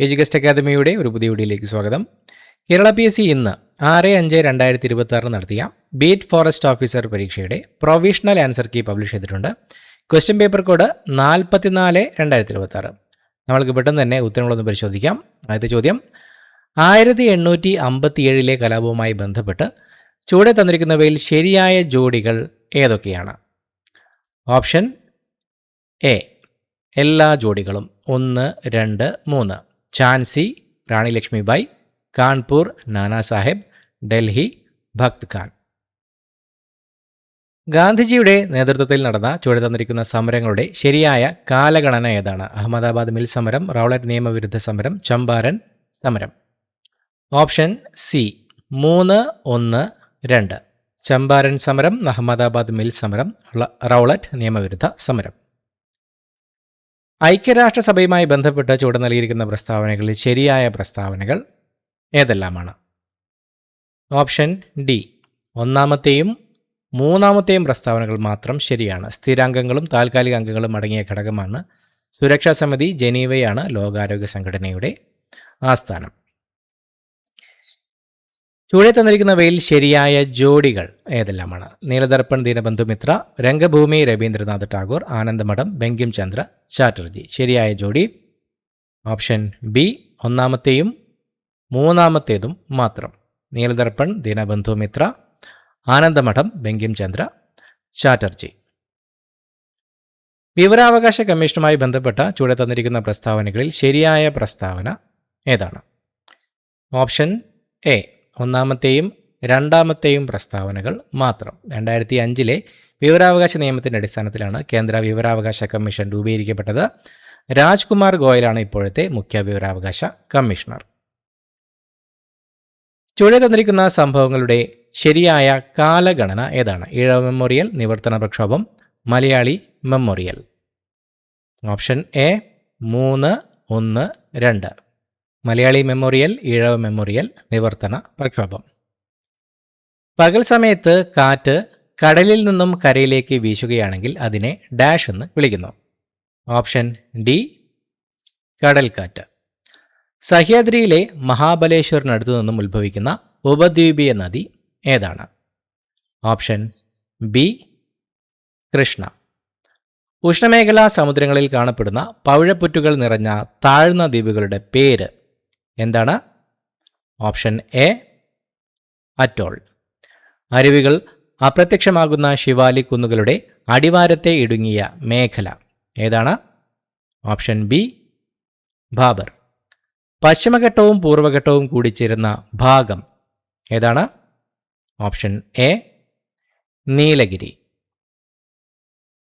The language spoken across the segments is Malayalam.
എഡ്യൂഗസ്റ്റ് അക്കാദമിയുടെ ഒരു പുതിയ വീഡിയോയിലേക്ക് സ്വാഗതം. കേരള PSC ഇന്ന് 6/5/2026 നടത്തിയ ബീറ്റ് ഫോറസ്റ്റ് ഓഫീസർ പരീക്ഷയുടെ പ്രൊവിഷണൽ ആൻസർ കീ പബ്ലിഷ് ചെയ്തിട്ടുണ്ട്. Question paper code 44/2026. നമ്മൾക്ക് പെട്ടെന്ന് തന്നെ ഉത്തരങ്ങളൊന്ന് പരിശോധിക്കാം. ആദ്യത്തെ ചോദ്യം, 1857 കലാപവുമായി ബന്ധപ്പെട്ട് ചുവടെ തന്നിരിക്കുന്നവയിൽ ശരിയായ ജോഡികൾ ഏതൊക്കെയാണ്? ഓപ്ഷൻ എ എല്ലാ ജോഡികളും, 1, 2, 3. ഝാൻസി റാണി ലക്ഷ്മിബായി, കാൺപൂർ നാനാ സാഹേബ്, ഡൽഹി ഭക്ത് ഖാൻ. ഗാന്ധിജിയുടെ നേതൃത്വത്തിൽ നടന്ന ചുവടെ തന്നിരിക്കുന്ന സമരങ്ങളുടെ ശരിയായ കാലഗണന ഏതാണ്? അഹമ്മദാബാദ് മിൽ സമരം, റൗളറ്റ് നിയമവിരുദ്ധ സമരം, ചമ്പാരൻ സമരം. Option C 3, 1, 2. ചമ്പാരൻ സമരം, അഹമ്മദാബാദ് മിൽ സമരം, റൗളറ്റ് നിയമവിരുദ്ധ സമരം. ഐക്യരാഷ്ട്രസഭയുമായി ബന്ധപ്പെട്ട് ചുവടെ നൽകിയിരിക്കുന്ന പ്രസ്താവനകളിൽ ശരിയായ പ്രസ്താവനകൾ ഏതെല്ലാമാണ്? ഓപ്ഷൻ ഡി 1ാമത്തെയും 3ാമത്തെയും പ്രസ്താവനകൾ മാത്രം ശരിയാണ്. സ്ഥിരാംഗങ്ങളും താൽക്കാലിക അംഗങ്ങളും അടങ്ങിയ ഘടകമാണ് സുരക്ഷാ സമിതി. ജനീവയാണ് ലോകാരോഗ്യ സംഘടനയുടെ ആസ്ഥാനം. ചുവടെ തന്നിരിക്കുന്നവയിൽ ശരിയായ ജോഡികൾ ഏതെല്ലാമാണ്? നീലദർപ്പൺ ദീനബന്ധുമിത്ര, രംഗഭൂമി രവീന്ദ്രനാഥ് ടാഗോർ, ആനന്ദമഠം ബങ്കിം ചന്ദ്ര ചാറ്റർജി. ശരിയായ ജോഡി ഓപ്ഷൻ ബി 1ാമത്തെയും 3ാമത്തേതും മാത്രം. നീലദർപ്പൺ ദീനബന്ധുമിത്ര, ആനന്ദമഠം ബങ്കിം ചന്ദ്ര ചാറ്റർജി. വിവരാവകാശ കമ്മീഷനുമായി ബന്ധപ്പെട്ട ചുവടെ തന്നിരിക്കുന്ന പ്രസ്താവനകളിൽ ശരിയായ പ്രസ്താവന ഏതാണ്? ഓപ്ഷൻ എ 1ാമത്തെയും 2ാമത്തെയും പ്രസ്താവനകൾ മാത്രം. 2005 വിവരാവകാശ നിയമത്തിൻ്റെ അടിസ്ഥാനത്തിലാണ് കേന്ദ്ര വിവരാവകാശ കമ്മീഷൻ രൂപീകരിക്കപ്പെട്ടത്. രാജ്കുമാർ ഗോയലാണ് ഇപ്പോഴത്തെ മുഖ്യ വിവരാവകാശ കമ്മീഷണർ. ചുവടെ തന്നിരിക്കുന്ന സംഭവങ്ങളുടെ ശരിയായ കാലഗണന ഏതാണ്? Ezhava memorial, Nivarthana Prakshobham, Malayali memorial. Option A 3, 1, 2. Malayali memorial, Ezhava memorial, Nivarthana Prakshobham. പകൽ സമയത്ത് കാറ്റ് കടലിൽ നിന്നും കരയിലേക്ക് വീശുകയാണെങ്കിൽ അതിനെ ഡാഷ് എന്ന് വിളിക്കുന്നു. Option D കടൽക്കാറ്റ്. സഹ്യാദ്രിയിലെ മഹാബലേശ്വറിനടുത്തു നിന്നും ഉത്ഭവിക്കുന്ന ഉപദ്വീപീയ നദി ഏതാണ്? Option B Krishna. ഉഷ്ണമേഖലാ സമുദ്രങ്ങളിൽ കാണപ്പെടുന്ന പവിഴപ്പുറ്റുകൾ നിറഞ്ഞ താഴ്ന്ന ദ്വീപുകളുടെ പേര് എന്താണ്? Option A atoll. അരുവികൾ അപ്രത്യക്ഷമാകുന്ന ശിവാലി കുന്നുകളുടെ അടിവാരത്തെ ഇടുങ്ങിയ മേഖല ഏതാണ്? Option B Bhabar. പശ്ചിമഘട്ടവും പൂർവ്വഘട്ടവും കൂടിച്ചേരുന്ന ഭാഗം ഏതാണ്? Option A Nilgiri.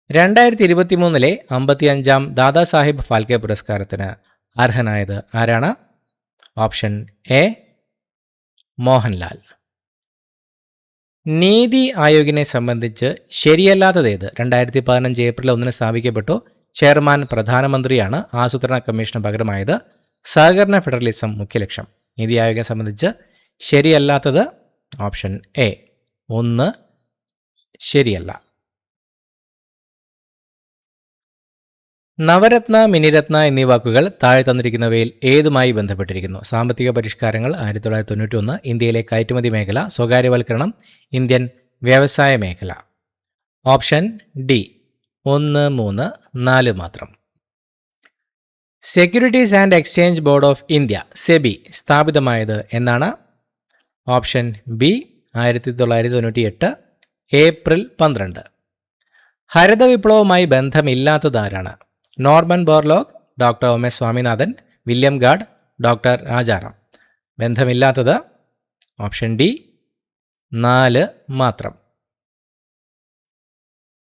2023 55ാം ദാദാസാഹിബ് ഫാൽക്കെ പുരസ്കാരത്തിന് അർഹനായത് ആരാണ്? Option A Mohanlal. നീതി ആയോഗിനെ സംബന്ധിച്ച് ശരിയല്ലാത്തതേത്? 2015 ഏപ്രിൽ 1 സ്ഥാപിക്കപ്പെട്ടു. ചെയർമാൻ പ്രധാനമന്ത്രിയാണ്. ആസൂത്രണ കമ്മീഷന് പകരമായത്. സഹകരണ ഫെഡറലിസം മുഖ്യ ലക്ഷ്യം. നീതി ആയോഗിനെ സംബന്ധിച്ച് ശരിയല്ലാത്തത് ഓപ്ഷൻ എ 1 ശരിയല്ല. നവരത്ന, മിനിരത്ന എന്നീ വാക്കുകൾ താഴെ തന്നിരിക്കുന്നവയിൽ ഏതുമായി ബന്ധപ്പെട്ടിരിക്കുന്നു? സാമ്പത്തിക പരിഷ്കാരങ്ങൾ, 1991, ഇന്ത്യയിലെ കയറ്റുമതി മേഖല, സ്വകാര്യവൽക്കരണം, ഇന്ത്യൻ വ്യവസായ മേഖല. ഓപ്ഷൻ ഡി 1, 3, 4 മാത്രം. Securities and Exchange Board of India SEBI സ്ഥാപിതമായത് എന്നാണ്? Option B 1998 April 12. ഹരിത വിപ്ലവവുമായി ബന്ധമില്ലാത്തതാരാണ്? Norman Borlaug, doctor O S Swaminathan, William Gaud, doctor Rajaram. ബന്ധമില്ലാത്തത് ഓപ്ഷൻ ഡി 4 മാത്രം.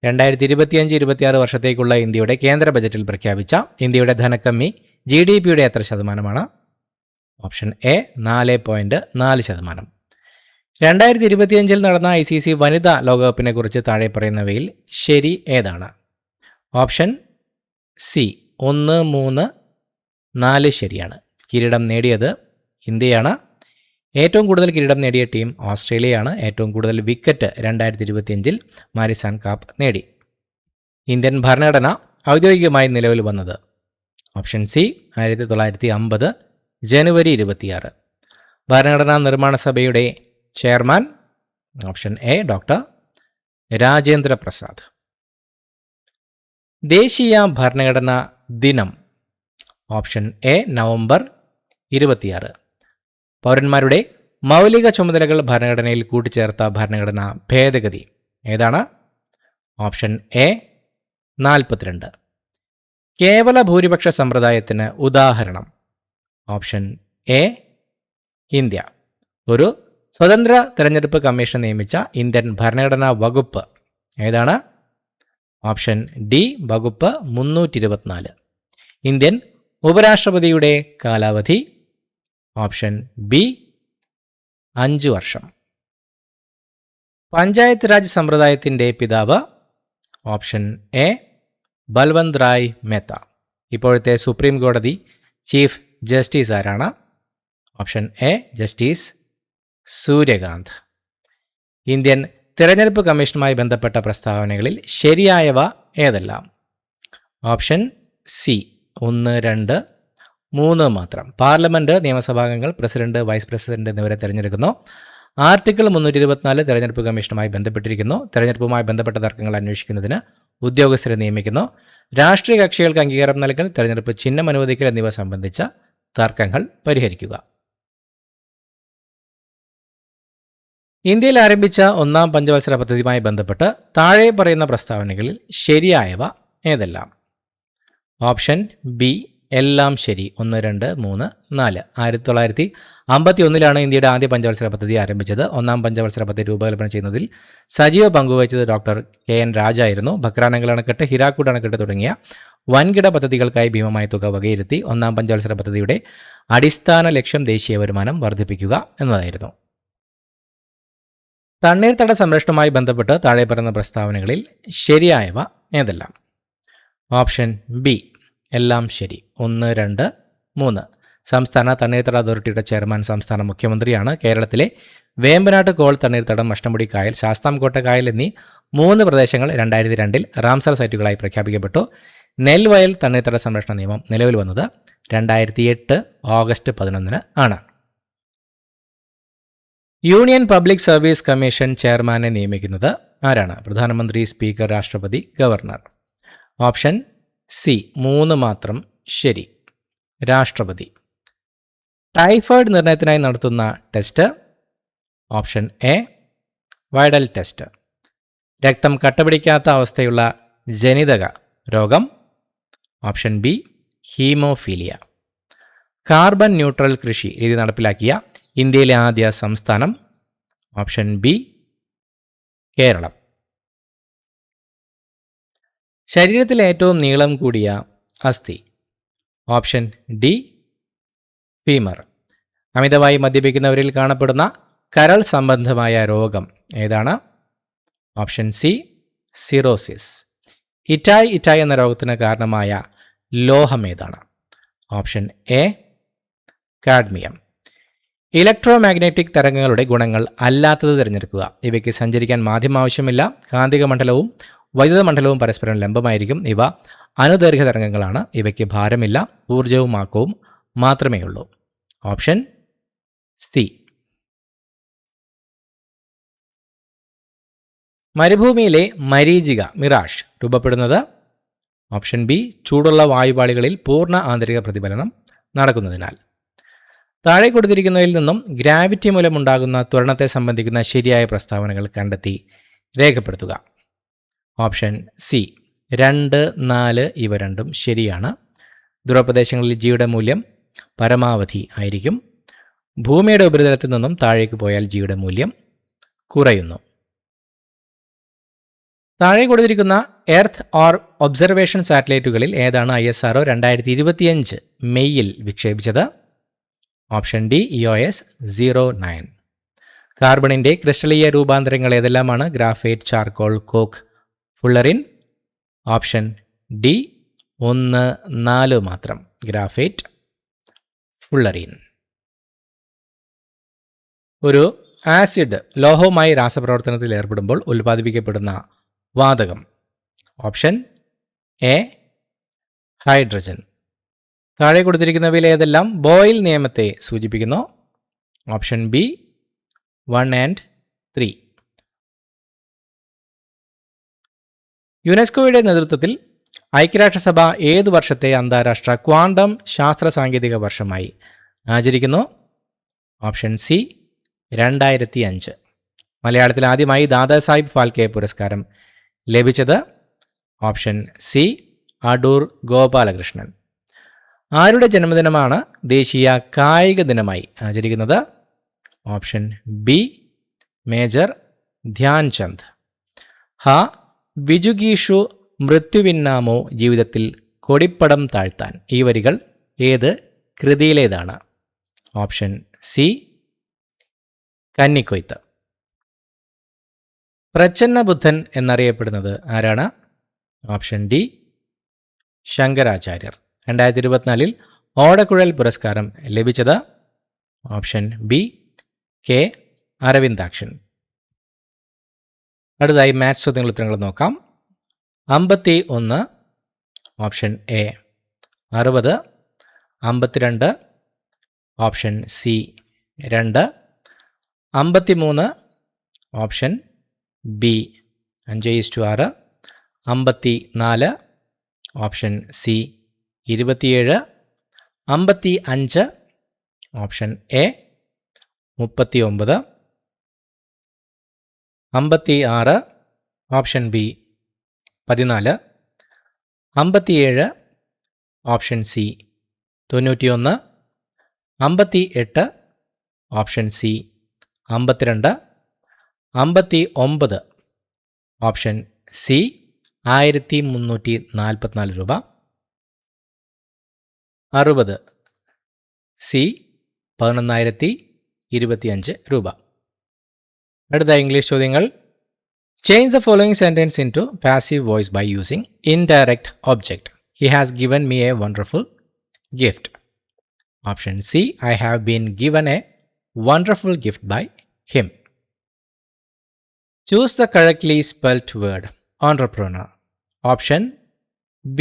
2025-26 വർഷത്തേക്കുള്ള ഇന്ത്യയുടെ കേന്ദ്ര ബജറ്റിൽ പ്രഖ്യാപിച്ച ഇന്ത്യയുടെ ധനക്കമ്മി GDPയുടെ എത്ര ശതമാനമാണ്? Option A 4.4%. 2025 നടന്ന ICC വനിതാ ലോകകപ്പിനെ കുറിച്ച് താഴെ പറയുന്നവയിൽ ശരി ഏതാണ്? ഓപ്ഷൻ സി 1, 3, 4 ശരിയാണ്. കിരീടം നേടിയത് ഇന്ത്യയാണ്. ഏറ്റവും കൂടുതൽ കിരീടം നേടിയ ടീം ഓസ്ട്രേലിയയാണ്. ഏറ്റവും കൂടുതൽ വിക്കറ്റ് 2025 മാരിസൺ കാപ്പ് നേടി. ഇന്ത്യൻ ഭരണഘടന ഔദ്യോഗികമായി നിലവിൽ വന്നത്? ഓപ്ഷൻ സി 1950 ജനുവരി 26. ഭരണഘടനാ നിർമ്മാണ സഭയുടെ chairman option A doctor Rajendra Prasad. ദേശീയ ഭരണഘടനാ ദിനം ഓപ്ഷൻ എ നവംബർ 26. പൗരന്മാരുടെ മൗലിക ചുമതലകൾ ഭരണഘടനയിൽ കൂട്ടിച്ചേർത്ത ഭരണഘടനാ ഭേദഗതി ഏതാണ്? Option A 42. കേവല ഭൂരിപക്ഷ സമ്പ്രദായത്തിന് ഉദാഹരണം ഓപ്ഷൻ എ ഇന്ത്യ. ഒരു സ്വതന്ത്ര തെരഞ്ഞെടുപ്പ് കമ്മീഷൻ നിയമിച്ച ഇന്ത്യൻ ഭരണഘടനാ വകുപ്പ് ഏതാണ്? ഓപ്ഷൻ ഡി വകുപ്പ് 324. ഇന്ത്യൻ ഉപരാഷ്ട്രപതിയുടെ കാലാവധി ഓപ്ഷൻ ബി 5 വർഷം. പഞ്ചായത്ത് രാജ് സമ്പ്രദായത്തിൻ്റെ പിതാവ് ഓപ്ഷൻ എ ബൽവന്ത് റായ് മെഹ്ത്ത. ഇപ്പോഴത്തെ സുപ്രീം കോടതി ചീഫ് ജസ്റ്റിസ് ആരാണ്? Option A justice Suryakant. Indian തിരഞ്ഞെടുപ്പ് കമ്മീഷനുമായി ബന്ധപ്പെട്ട പ്രസ്താവനകളിൽ ശരിയായവ ഏതെല്ലാം? ഓപ്ഷൻ സി 1, 2, 3 മാത്രം. പാർലമെന്റ്, നിയമസഭാംഗങ്ങൾ, പ്രസിഡന്റ്, വൈസ് പ്രസിഡന്റ് എന്നിവരെ തിരഞ്ഞെടുക്കുന്നു. ആർട്ടിക്കിൾ 324 തെരഞ്ഞെടുപ്പ് കമ്മീഷനുമായി ബന്ധപ്പെട്ടിരിക്കുന്നു. തെരഞ്ഞെടുപ്പുമായി ബന്ധപ്പെട്ട തർക്കങ്ങൾ അന്വേഷിക്കുന്നതിന് ഉദ്യോഗസ്ഥരെ നിയമിക്കുന്നു. രാഷ്ട്രീയ കക്ഷികൾക്ക് അംഗീകാരം നൽകൽ, തെരഞ്ഞെടുപ്പ് ചിഹ്നം അനുവദിക്കൽ എന്നിവ സംബന്ധിച്ച തർക്കങ്ങൾ പരിഹരിക്കുക. ഇന്ത്യയിൽ ആരംഭിച്ച 1-ാം പഞ്ചവത്സര പദ്ധതിയുമായി ബന്ധപ്പെട്ട് താഴെ പറയുന്ന പ്രസ്താവനകളിൽ ശരിയായവ ഏതെല്ലാം? ഓപ്ഷൻ ബി എല്ലാം ശരി. 1, 2, 3, 4. 1951 ഇന്ത്യയുടെ ആദ്യ പഞ്ചവത്സര പദ്ധതി ആരംഭിച്ചത്. 1-ാം പഞ്ചവത്സര പദ്ധതി രൂപകൽപ്പന ചെയ്യുന്നതിൽ സജീവ പങ്കുവഹിച്ചത് ഡോക്ടർ KN രാജായിരുന്നു. ഭക്രാനങ്കൽ അണക്കെട്ട്, ഹിരാക്കുഡ് അണക്കെട്ട് തുടങ്ങിയ വൻകിട പദ്ധതികൾക്കായി ഭീമമായ തുക വകയിരുത്തി. 1-ാം പഞ്ചവത്സര പദ്ധതിയുടെ അടിസ്ഥാന ലക്ഷ്യം ദേശീയ വരുമാനം വർദ്ധിപ്പിക്കുക എന്നതായിരുന്നു. തണ്ണീർത്തട സംരക്ഷണവുമായി ബന്ധപ്പെട്ട് താഴെ പറയുന്ന പ്രസ്താവനകളിൽ ശരിയായവ ഏതെല്ലാം? ഓപ്ഷൻ ബി എല്ലാം ശരി. 1, 2, 3. സംസ്ഥാന തണ്ണീർത്തട അതോറിറ്റിയുടെ ചെയർമാൻ സംസ്ഥാന മുഖ്യമന്ത്രിയാണ്. കേരളത്തിലെ വേമ്പനാട്ട് കോൾ തണ്ണീർത്തടം, മഷ്ടമുടി കായൽ, ശാസ്താംകോട്ട കായൽ എന്നീ 3 പ്രദേശങ്ങൾ 2002 റാംസർ സൈറ്റുകളായി പ്രഖ്യാപിക്കപ്പെട്ടു. നെൽവയൽ തണ്ണീർത്തട സംരക്ഷണ നിയമം നിലവിൽ വന്നത് 2008 ഓഗസ്റ്റ് 11 ആണ്. യൂണിയൻ പബ്ലിക് സർവീസ് കമ്മീഷൻ ചെയർമാനെ നിയമിക്കുന്നത് ആരാണ്? പ്രധാനമന്ത്രി, സ്പീക്കർ, രാഷ്ട്രപതി, ഗവർണർ. ഓപ്ഷൻ സി 3 മാത്രം ശരി. രാഷ്ട്രപതി. ടൈഫോയിഡ് നിർണയത്തിനായി നടത്തുന്ന test option A Widal test. രക്തം കട്ടപിടിക്കാത്ത അവസ്ഥയുള്ള ജനിതക രോഗം option B haemophilia. Carbon neutral കൃഷി രീതി നടപ്പിലാക്കിയ ഇന്ത്യയിലെ ആദ്യ സംസ്ഥാനം ഓപ്ഷൻ ബി കേരളം. ശരീരത്തിലെ ഏറ്റവും നീളം കൂടിയ അസ്ഥി ഓപ്ഷൻ ഡി ഫീമർ. അമിതമായി മദ്യപിക്കുന്നവരിൽ കാണപ്പെടുന്ന കരൾ സംബന്ധമായ രോഗം ഏതാണ്? Option C cirrhosis. ഇറ്റായ് എന്ന രോഗത്തിന് കാരണമായ ലോഹം ഏതാണ്? Option A cadmium. ഇലക്ട്രോമാഗ്നറ്റിക് തരംഗങ്ങളുടെ ഗുണങ്ങൾ അല്ലാത്തത് തിരഞ്ഞെടുക്കുക. ഇവയ്ക്ക് സഞ്ചരിക്കാൻ മാധ്യമം ആവശ്യമില്ല. കാന്തിക മണ്ഡലവും വൈദ്യുത മണ്ഡലവും പരസ്പരം ലംബമായിരിക്കും. ഇവ അനുദൈർഘ്യ തരംഗങ്ങളാണ്. ഇവയ്ക്ക് ഭാരമില്ല. ഊർജവും ആക്കവും മാത്രമേ ഉള്ളൂ. Option C. മരുഭൂമിയിലെ മരീചിക മിറാഷ് രൂപപ്പെടുന്നത് ഓപ്ഷൻ ബി ചൂടുള്ള വായുപാളികളിൽ പൂർണ്ണ ആന്തരിക പ്രതിഫലനം നടക്കുന്നതിനാൽ. താഴെ കൊടുത്തിരിക്കുന്നതിൽ നിന്നും ഗ്രാവിറ്റി മൂലമുണ്ടാകുന്ന ത്വരണത്തെ സംബന്ധിക്കുന്ന ശരിയായ പ്രസ്താവനകൾ കണ്ടെത്തി രേഖപ്പെടുത്തുക. ഓപ്ഷൻ സി 2, 4 ഇവ രണ്ടും ശരിയാണ്. ധ്രുവപ്രദേശങ്ങളിൽ ജിയുടെ മൂല്യം പരമാവധി ആയിരിക്കും. ഭൂമിയുടെ ഉപരിതലത്തിൽ നിന്നും താഴേക്ക് പോയാൽ ജിയുടെ മൂല്യം കുറയുന്നു. താഴെ കൊടുത്തിരിക്കുന്ന എർത്ത് ഓർ ഒബ്സർവേഷൻ സാറ്റലൈറ്റുകളിൽ ഏതാണ് ISRO 2025 മെയ്യിൽ വിക്ഷേപിച്ചത്? Option D EOS 09. കാർബണിൻ്റെ ക്രിസ്റ്റലീയ രൂപാന്തരങ്ങൾ ഏതെല്ലാമാണ്? Graphite, charcoal, coke, fullerene. Option D 1, 4 മാത്രം. Graphite, fullerene. ഒരു ആസിഡ് ലോഹവുമായി രാസപ്രവർത്തനത്തിൽ ഏർപ്പെടുമ്പോൾ ഉൽപ്പാദിപ്പിക്കപ്പെടുന്ന വാതകം ഓപ്ഷൻ എ ഹൈഡ്രജൻ. താഴെ കൊടുത്തിരിക്കുന്നവയിൽ ഏതെല്ലാം ബോയിൽ നിയമത്തെ സൂചിപ്പിക്കുന്നു? Option B 1 and 3. യുനെസ്കോയുടെ നേതൃത്വത്തിൽ ഐക്യരാഷ്ട്രസഭ ഏതു വർഷത്തെ അന്താരാഷ്ട്ര ക്വാണ്ടം ശാസ്ത്ര സാങ്കേതിക വർഷമായി ആചരിക്കുന്നു? Option C 2005. മലയാളത്തിൽ ആദ്യമായി ദാദാസാഹിബ് ഫാൽക്കെ പുരസ്കാരം ലഭിച്ചത്? Option C Adoor Gopalakrishnan. ആരുടെ ജന്മദിനമാണ് ദേശീയ കായിക ദിനമായി ആചരിക്കുന്നത്? Option B major Dhyan Chand. ഹ വിജുഗീഷു മൃത്യുവിന്നാമോ ജീവിതത്തിൽ കൊടിപ്പടം താഴ്ത്താൻ. ഈ വരികൾ ഏത് കൃതിയിലേതാണ്? Option C കന്നിക്കൊയ്ത്ത്. പ്രച്ഛന്ന ബുദ്ധൻ എന്നറിയപ്പെടുന്നത് ആരാണ്? ഓപ്ഷൻ ഡി ശങ്കരാചാര്യർ. 2024 ഓടക്കുഴൽ പുരസ്കാരം ലഭിച്ചത്? Option B K Aravindakshan. അടുത്തതായി മാത്സ് ചോദ്യങ്ങൾ ഉത്തരങ്ങൾ നോക്കാം. 51 option A, 60 52 option C 2, 53 option B 5:6, 54 option C 27, 55 option A 39, 56 option B 14, 57 option C 91, 58 option C 52, 59 option C 1344 രൂപ, 60 സി 11025 രൂപ. അടുത്ത ഇംഗ്ലീഷ് ചോദ്യങ്ങൾ. Change the following sentence into passive voice by using indirect object. He has given me a wonderful gift. Option C I have been given a wonderful gift by him. Choose the correctly spelled word entrepreneur. Option B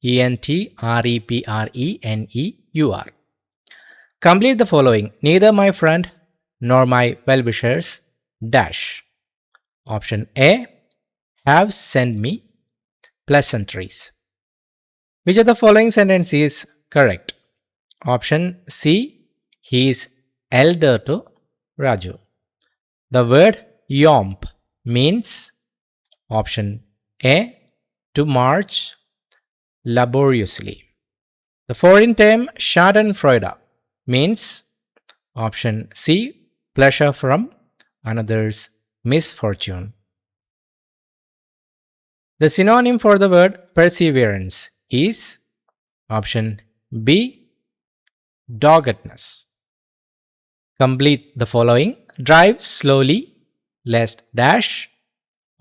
entrepreneur. Complete the following. Neither my friend nor my well-wishers dash. Option A have sent me pleasantries. Which of the following sentence is correct? Option C he is elder to Raju. The word yomp means option A to march laboriously. The foreign term schadenfreude means option C pleasure from another's misfortune. The synonym for the word perseverance is option B doggedness. Complete the following. Drive slowly lest dash.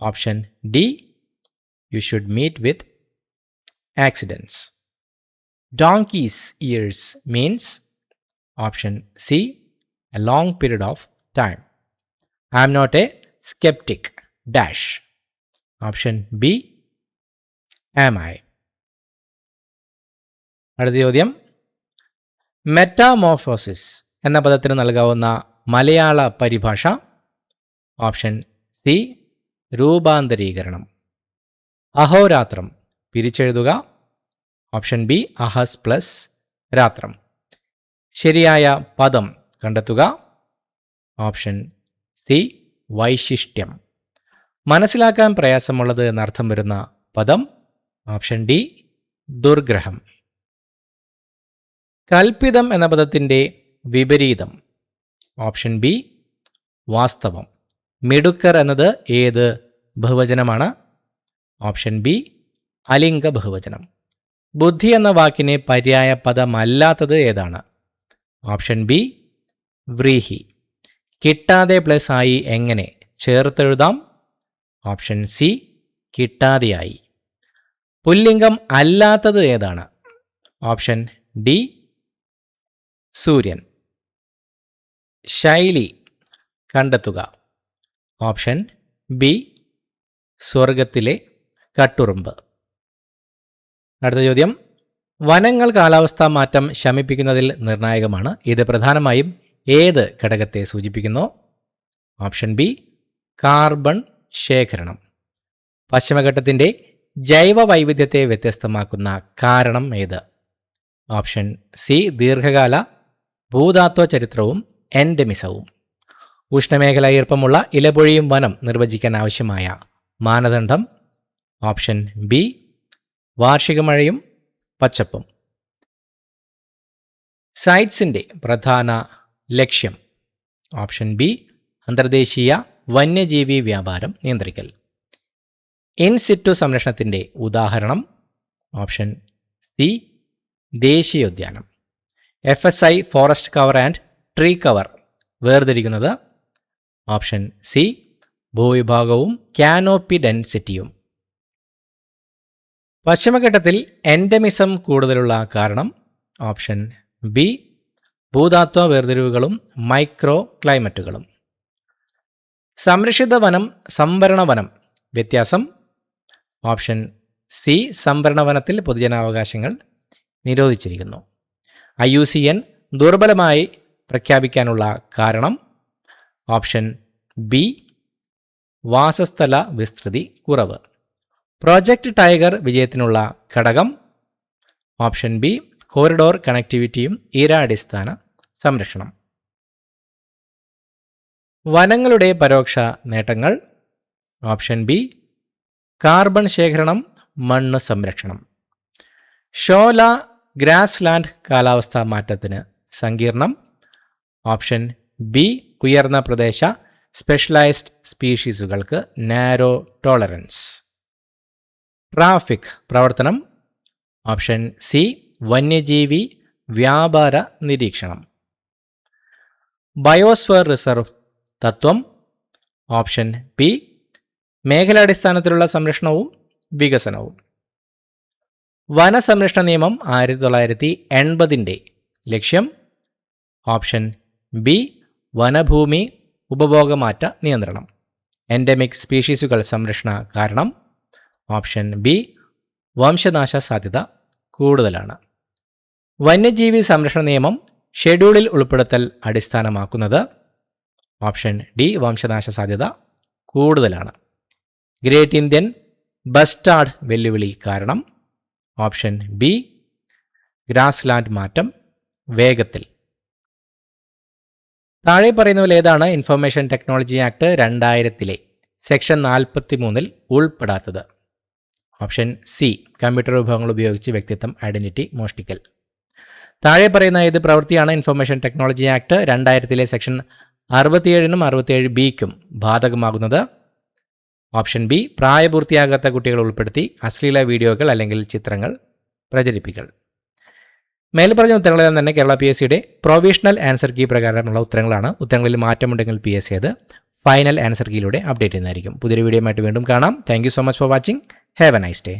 Option D you should meet with accidents. Donkey's ears means option C a long period of time. I am not a skeptic dash. Option B am I. അടുത്ത ചോദ്യം. മെറ്റാമോർഫോസിസ് എന്ന പദത്തിന് നൽകാവുന്ന മലയാള പരിഭാഷ. ഓപ്ഷൻ സി രൂപാന്തരീകരണം. അഹോരാത്രം പിരിച്ചെഴുതുക. ഓപ്ഷൻ ബി അഹസ് പ്ലസ് രാത്രം. ശരിയായ പദം കണ്ടെത്തുക. ഓപ്ഷൻ സി വൈശിഷ്ട്യം. മനസ്സിലാക്കാൻ പ്രയാസമുള്ളത് എന്നർത്ഥം വരുന്ന പദം. Option D ദുർഗ്രഹം. കൽപ്പിതം എന്ന പദത്തിൻ്റെ വിപരീതം. ഓപ്ഷൻ ബി വാസ്തവം. മിടുക്കർ എന്നത് ഏത് ബഹുവചനമാണ്? ഓപ്ഷൻ ബി അലിംഗ ബഹുവചനം. ബുദ്ധി എന്ന വാക്കിന് പര്യായ പദമല്ലാത്തത് ഏതാണ്? ഓപ്ഷൻ ബി വ്രീഹി. കിട്ടാതെ പ്ലസ് ആയി എങ്ങനെ ചേർത്തെഴുതാം? Option C കിട്ടാതെയായി. പുല്ലിംഗം അല്ലാത്തത് ഏതാണ്? ഓപ്ഷൻ ഡി സൂര്യൻ. ശൈലി കണ്ടെത്തുക. ഓപ്ഷൻ ബി സ്വർഗത്തിലെ കട്ടുറുമ്പ്. അടുത്ത ചോദ്യം. വനങ്ങൾ കാലാവസ്ഥാ മാറ്റം ശമിപ്പിക്കുന്നതിൽ നിർണായകമാണ്. ഇത് പ്രധാനമായും ഏത് ഘടകത്തെ സൂചിപ്പിക്കുന്നു? ഓപ്ഷൻ ബി കാർബൺ ശേഖരണം. പശ്ചിമഘട്ടത്തിൻ്റെ ജൈവ വൈവിധ്യത്തെ വ്യത്യസ്തമാക്കുന്ന കാരണം ഏത്? ഓപ്ഷൻ സി ദീർഘകാല ഭൂധാത്വ ചരിത്രവും എൻഡമിസവും. ഉഷ്ണമേഖല ഈർപ്പമുള്ള ഇലപൊഴിയും വനം നിർവചിക്കാൻ ആവശ്യമായ മാനദണ്ഡം? ഓപ്ഷൻ ബി വാർഷിക മഴയും പച്ചപ്പും. സൈറ്റ്സിൻ്റെ പ്രധാന ലക്ഷ്യം? ഓപ്ഷൻ ബി അന്തർദേശീയ വന്യജീവി വ്യാപാരം നിയന്ത്രിക്കൽ. ഇൻസിറ്റു സംരക്ഷണത്തിൻ്റെ ഉദാഹരണം? ഓപ്ഷൻ സി ദേശീയോദ്യാനം. FSI forest cover and tree cover വേർതിരിക്കുന്നത്? ഓപ്ഷൻ സി ഭൂവിഭാഗവും കാനോപ്പി ഡെൻസിറ്റിയും. പശ്ചിമഘട്ടത്തിൽ എൻഡമിസം കൂടുതലുള്ള കാരണം? ഓപ്ഷൻ ബി ഭൂധാത്വ വേർതിരിവുകളും മൈക്രോ ക്ലൈമറ്റുകളും. സംരക്ഷിത വനം സംവരണ വനം വ്യത്യാസം? ഓപ്ഷൻ സി സംവരണ വനത്തിൽ പൊതുജനാവകാശങ്ങൾ നിരോധിച്ചിരിക്കുന്നു. IUCN ദുർബലമായി പ്രഖ്യാപിക്കാനുള്ള കാരണം? ഓപ്ഷൻ ബി വാസസ്ഥല വിസ്തൃതി കുറവ്. പ്രോജക്റ്റ് ടൈഗർ വിജയത്തിനുള്ള ഘടകം? ഓപ്ഷൻ ബി കോറിഡോർ കണക്ടിവിറ്റിയും ഈരാടിസ്ഥാന സംരക്ഷണം. വനങ്ങളുടെ പരോക്ഷ നേട്ടങ്ങൾ? ഓപ്ഷൻ ബി കാർബൺ ശേഖരണം, മണ്ണ് സംരക്ഷണം. ഷോല ഗ്രാസ് ലാൻഡ് കാലാവസ്ഥാ മാറ്റത്തിന് സങ്കീർണം? ഓപ്ഷൻ ബി ഉയർന്ന പ്രദേശ സ്പെഷ്യലൈസ്ഡ് സ്പീഷീസുകൾക്ക് നാരോ ടോളറൻസ്. ട്രാഫിക് പ്രവർത്തനം? ഓപ്ഷൻ സി വന്യജീവി വ്യാപാര നിരീക്ഷണം. ബയോസ്ഫിയർ റിസർവ് തത്വം? ഓപ്ഷൻ ബി മേഖലാടിസ്ഥാനത്തിലുള്ള സംരക്ഷണവും വികസനവും. വനസംരക്ഷണ നിയമം 1980 ലക്ഷ്യം? ഓപ്ഷൻ ബി വനഭൂമി ഉപഭോഗമാറ്റ നിയന്ത്രണം. എൻഡമിക് സ്പീഷീസുകൾ സംരക്ഷണ കാരണം? ഓപ്ഷൻ ബി വംശനാശ സാധ്യത കൂടുതലാണ്. വന്യജീവി സംരക്ഷണ നിയമം ഷെഡ്യൂളിൽ ഉൾപ്പെടുത്തൽ അടിസ്ഥാനമാക്കുന്നത്? ഓപ്ഷൻ ഡി വംശനാശ സാധ്യത കൂടുതലാണ്. ഗ്രേറ്റ് ഇന്ത്യൻ ബസ്റ്റാർഡ് വെല്ലുവിളി കാരണം? ഓപ്ഷൻ ബി ഗ്രാസ് ലാൻഡ് മാറ്റം വേഗത്തിൽ. താഴെ പറയുന്നതിൽ ഏതാണ് ഇൻഫർമേഷൻ ടെക്നോളജി ആക്ട് 2000 സെക്ഷൻ 43 ഉൾപ്പെടാത്തത്? ഓപ്ഷൻ സി കമ്പ്യൂട്ടർ വിഭവങ്ങൾ ഉപയോഗിച്ച് വ്യക്തിത്വം ഐഡന്റിറ്റി മോഷ്ടിക്കൽ. താഴെ പറയുന്ന ഏത് പ്രവൃത്തിയാണ് information technology act 2000 section 67 67B ബാധകമാകുന്നത്? ഓപ്ഷൻ ബി പ്രായപൂർത്തിയാകാത്ത കുട്ടികൾ ഉൾപ്പെടുത്തി അശ്ലീല വീഡിയോകൾ അല്ലെങ്കിൽ ചിത്രങ്ങൾ പ്രചരിപ്പിക്കൽ. മേൽപ്പറഞ്ഞ ഉത്തരങ്ങളെല്ലാം തന്നെ കേരള PSCയുടെ പ്രൊവിഷണൽ ആൻസർ കീ പ്രകാരമുള്ള ഉത്തരങ്ങളാണ്. ഉത്തരങ്ങളിൽ മാറ്റമുണ്ടെങ്കിൽ PSC അത് ഫൈനൽ ആൻസർ കീയിലൂടെ അപ്ഡേറ്റ് ചെയ്യുന്നതായിരിക്കും. പുതിയൊരു വീഡിയോയുമായിട്ട് വീണ്ടും കാണാം. Thank you so much for watching. Have A nice day.